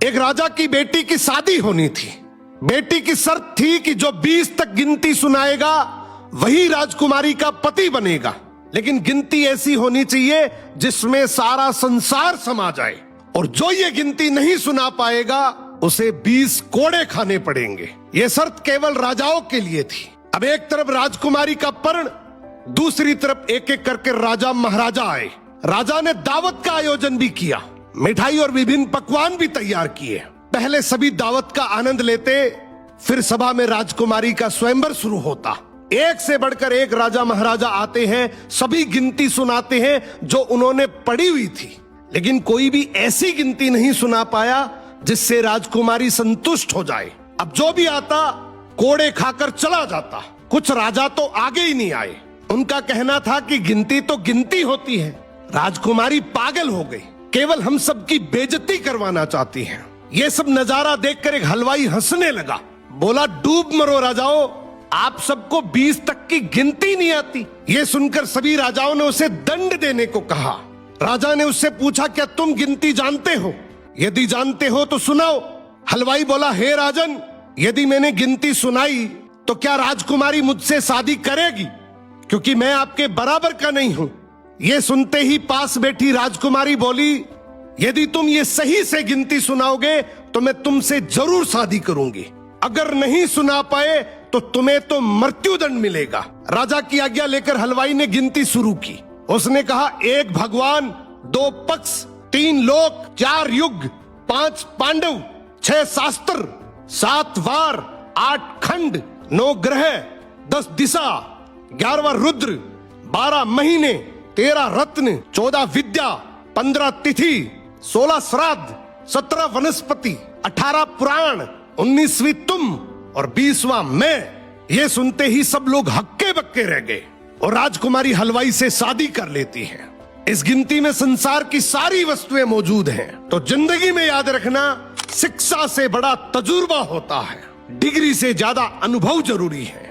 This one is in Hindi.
एक राजा की बेटी की शादी होनी थी। बेटी की शर्त थी कि जो 20 तक गिनती सुनाएगा वही राजकुमारी का पति बनेगा, लेकिन गिनती ऐसी होनी चाहिए जिसमें सारा संसार समा जाए, और जो ये गिनती नहीं सुना पाएगा उसे 20 कोड़े खाने पड़ेंगे। ये शर्त केवल राजाओं के लिए थी। अब एक तरफ राजकुमारी का पर्ण, दूसरी तरफ एक एक करके राजा महाराजा आए। राजा ने दावत का आयोजन भी किया, मिठाई और विभिन्न पकवान भी तैयार किए। पहले सभी दावत का आनंद लेते, फिर सभा में राजकुमारी का स्वयंवर शुरू होता। एक से बढ़कर एक राजा महाराजा आते हैं, सभी गिनती सुनाते हैं जो उन्होंने पढ़ी हुई थी, लेकिन कोई भी ऐसी गिनती नहीं सुना पाया जिससे राजकुमारी संतुष्ट हो जाए। अब जो भी आता कोड़े खाकर चला जाता। कुछ राजा तो आगे ही नहीं आए। उनका कहना था कि गिनती तो गिनती होती है, राजकुमारी पागल हो गई, केवल हम सबकी बेइज्जती करवाना चाहती हैं। ये सब नजारा देखकर एक हलवाई हंसने लगा, बोला डूब मरो राजाओं, आप सबको 20 तक की गिनती नहीं आती। ये सुनकर सभी राजाओं ने उसे दंड देने को कहा। राजा ने उससे पूछा, क्या तुम गिनती जानते हो? यदि जानते हो तो सुनाओ। हलवाई बोला, हे राजन, यदि मैंने गिनती सुनाई तो क्या राजकुमारी मुझसे शादी करेगी, क्योंकि मैं आपके बराबर का नहीं हूं। ये सुनते ही पास बैठी राजकुमारी बोली, यदि तुम ये सही से गिनती सुनाओगे तो मैं तुमसे जरूर शादी करूंगी, अगर नहीं सुना पाए तो तुम्हें तो मृत्युदंड मिलेगा। राजा की आज्ञा लेकर हलवाई ने गिनती शुरू की। उसने कहा, 1 भगवान, 2 पक्ष, 3 लोक, 4 युग, 5 पांडव, 6 शास्त्र, 7 वार, 8 खंड, 9 ग्रह, 10 दिशा, 11वां रुद्र, 12 महीने, 13 रत्न, 14 विद्या, 15 तिथि, 16 श्राद्ध, 17 वनस्पति, 18 पुराण, 19वीं तुम और 20वां मैं। ये सुनते ही सब लोग हक्के बक्के रह गए और राजकुमारी हलवाई से शादी कर लेती है। इस गिनती में संसार की सारी वस्तुएं मौजूद हैं। तो जिंदगी में याद रखना, शिक्षा से बड़ा तजुर्बा होता है, डिग्री से ज्यादा अनुभव जरूरी है।